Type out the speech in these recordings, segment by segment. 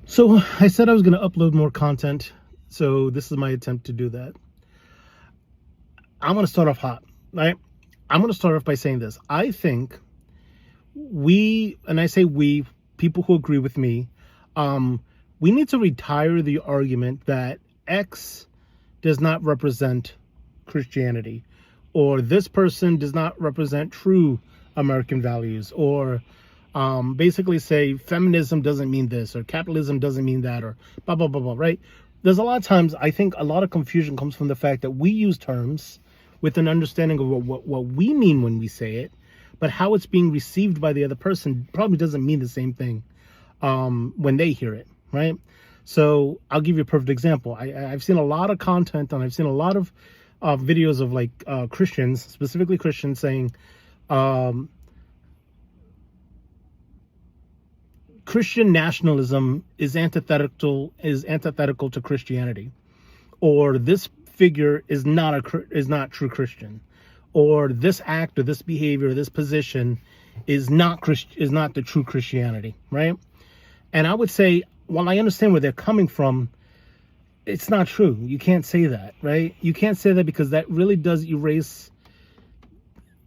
So I said I was going to upload more content. So this is my attempt to do that. I'm going to start off hot, right? I'm going to start off by saying this. I think and I say we, people who agree with me, we need to retire the argument that X does not represent Christianity, or this person does not represent true American values, or basically say feminism doesn't mean this, or capitalism doesn't mean that, or blah, blah, blah, blah, right? There's a lot of times, I think a lot of confusion comes from the fact that we use terms with an understanding of what we mean when we say it, but how it's being received by the other person probably doesn't mean the same thing when they hear it, right? So I'll give you a perfect example. I've seen a lot of content, and I've seen a lot of videos of like Christians, specifically Christians, saying Christian nationalism is antithetical to Christianity, or this figure is not true Christian, or this act or this behavior or this position is not the true Christianity, right? And I would say, while I understand where they're coming from, it's not true. You can't say that, right? You can't say that, because that really does erase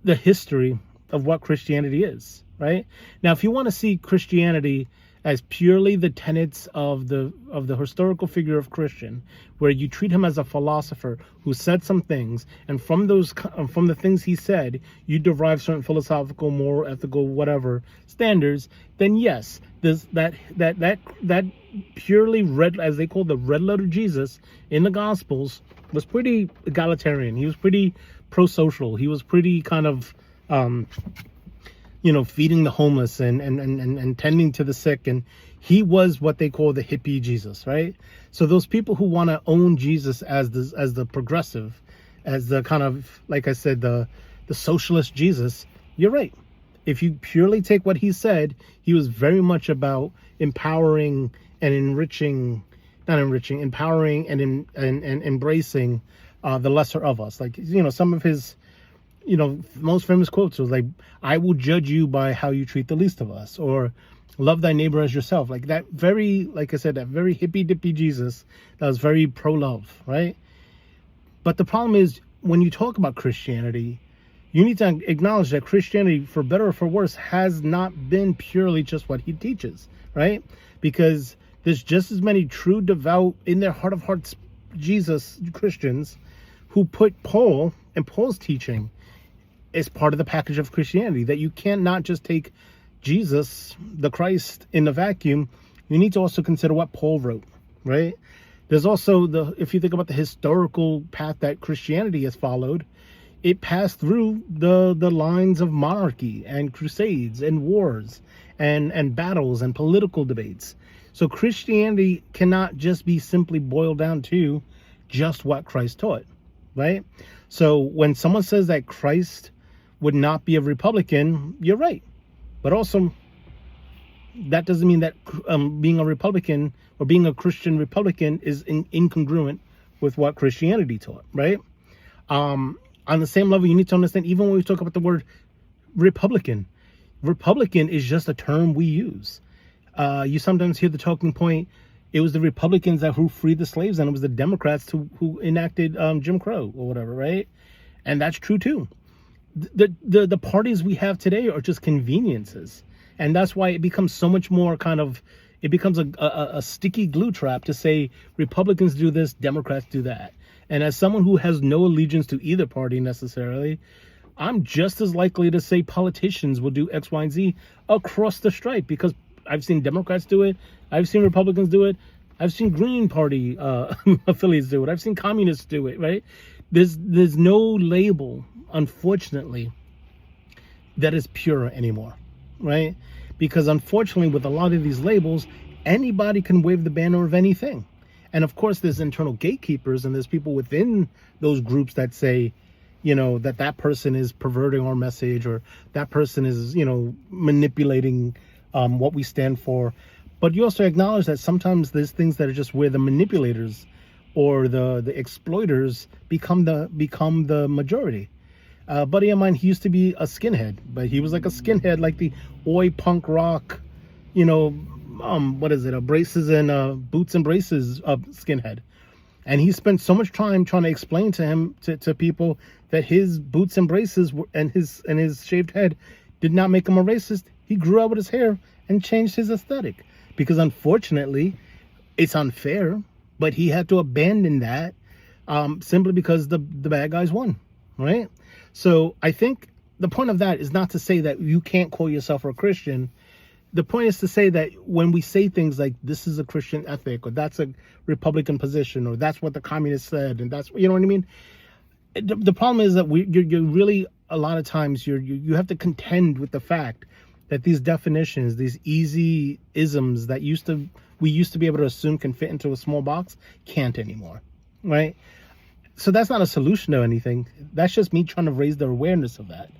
the history of what Christianity is, right? Now, if you want to see Christianity as purely the tenets of the historical figure of Christian, where you treat him as a philosopher who said some things, and from the things he said, you derive certain philosophical, moral, ethical, whatever standards, then yes, that purely red, as they call the red letter Jesus in the Gospels, was pretty egalitarian. He was pretty pro-social. He was pretty kind of feeding the homeless and tending to the sick. And he was what they call the hippie Jesus, right? So those people who want to own Jesus as the progressive, as the kind of, like I said, the socialist Jesus, you're right. If you purely take what he said, he was very much about empowering and empowering and embracing the lesser of us. Like, some of his most famous quotes was like, "I will judge you by how you treat the least of us," or "Love thy neighbor as yourself." Like that very, like I said, that very hippy dippy Jesus that was very pro-love, right? But the problem is, when you talk about Christianity, you need to acknowledge that Christianity, for better or for worse, has not been purely just what he teaches, right? Because there's just as many true, devout, in their heart of hearts, Jesus Christians who put Paul and Paul's teaching as part of the package of Christianity, that you can't not just take Jesus, the Christ, in the vacuum. You need to also consider what Paul wrote, right? There's also if you think about the historical path that Christianity has followed, it passed through the lines of monarchy and crusades and wars and battles and political debates. So Christianity cannot just be simply boiled down to just what Christ taught, right? So when someone says that Christ would not be a Republican, you're right. But also, that doesn't mean that being a Republican or being a Christian Republican is incongruent with what Christianity taught, right? On the same level, you need to understand, even when we talk about the word Republican is just a term we use. You sometimes hear the talking point, it was the Republicans who freed the slaves, and it was the Democrats who enacted Jim Crow or whatever, right? And that's true too. The parties we have today are just conveniences, and that's why it becomes so much more it becomes a sticky glue trap to say Republicans do this, Democrats do that. And as someone who has no allegiance to either party necessarily, I'm just as likely to say politicians will do X, Y, and Z across the stripe, because I've seen Democrats do it, I've seen Republicans do it, I've seen Green Party affiliates do it, I've seen communists do it, right? There's no label, unfortunately, that is pure anymore, right? Because unfortunately, with a lot of these labels, anybody can wave the banner of anything. And of course, there's internal gatekeepers, and there's people within those groups that say, that person is perverting our message, or that person is, manipulating what we stand for. But you also acknowledge that sometimes there's things that are just where the manipulators or the exploiters become the majority. A buddy of mine, he used to be a skinhead, but he was like a skinhead, like the oi punk rock, what is it, a braces and boots and braces skinhead. And he spent so much time trying to explain to him, to people, that his boots and braces and his shaved head did not make him a racist. He grew out with his hair and changed his aesthetic, because unfortunately it's unfair, but he had to abandon that simply because the bad guys won, right? So I think the point of that is not to say that you can't call yourself a Christian. The point is to say that when we say things like this is a Christian ethic, or that's a Republican position, or that's what the communists said, and that's, you know what I mean? The problem is that you're really, a lot of times you have to contend with the fact that these definitions, these easy isms that we used to be able to assume can fit into a small box, can't anymore, right? So that's not a solution to anything. That's just me trying to raise the awareness of that.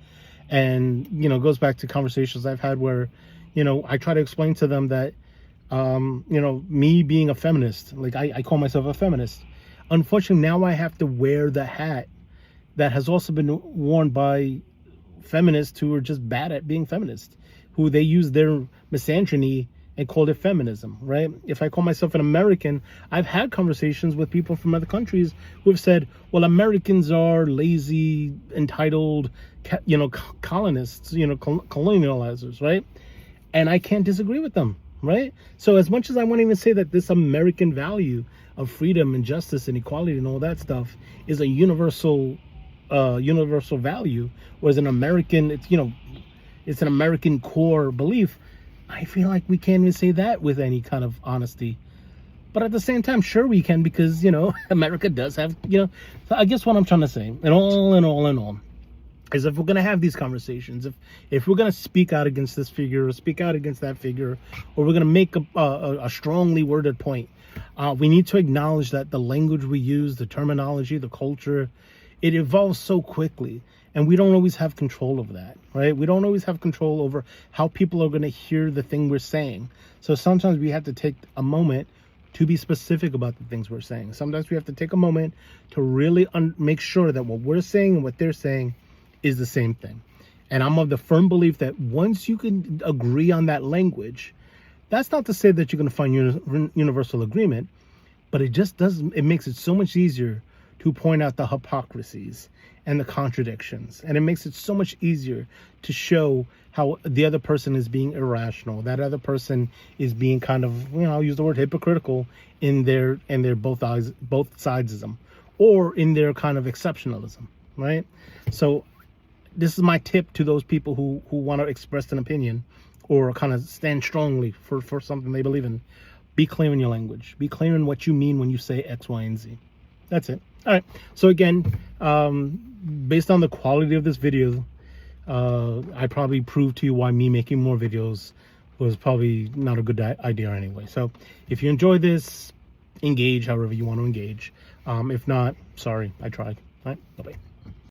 And, you know, it goes back to conversations I've had where, you know, I try to explain to them that, you know, me being a feminist, like I call myself a feminist. Unfortunately, now I have to wear the hat that has also been worn by feminists who are just bad at being feminists, who they use their misogyny and called it feminism, right? If I call myself an American, I've had conversations with people from other countries who have said, well, Americans are lazy, entitled, you know, colonists, you know, colonializers, right? And I can't disagree with them, right? So as much as I won't even say that this American value of freedom and justice and equality and all that stuff is a universal value, or as an American, it's, you know, it's an American core belief, I feel like we can't even say that with any kind of honesty. But at the same time, sure we can, because, you know, America does have, you know, so I guess what I'm trying to say, and all, is if we're going to have these conversations, if we're going to speak out against this figure or speak out against that figure, or we're going to make a strongly worded point, we need to acknowledge that the language we use, the terminology, the culture, it evolves so quickly. And we don't always have control over that, right? We don't always have control over how people are going to hear the thing we're saying. So sometimes we have to take a moment to be specific about the things we're saying. Sometimes we have to take a moment to really make sure that what we're saying and what they're saying is the same thing. And I'm of the firm belief that once you can agree on that language, that's not to say that you're going to find universal agreement, but it just doesn't, it makes it so much easier to point out the hypocrisies and the contradictions. And it makes it so much easier to show how the other person is being irrational, that other person is being kind of, you know, I'll use the word hypocritical in their both sidesism, or in their kind of exceptionalism, right? So this is my tip to those people who want to express an opinion or kind of stand strongly for something they believe in. Be clear in your language. Be clear in what you mean when you say X, Y, and Z. That's it. All right. So again, based on the quality of this video, I probably proved to you why me making more videos was probably not a good idea anyway. So if you enjoy this, engage however you want to engage. If not, sorry, I tried. All right. Bye-bye.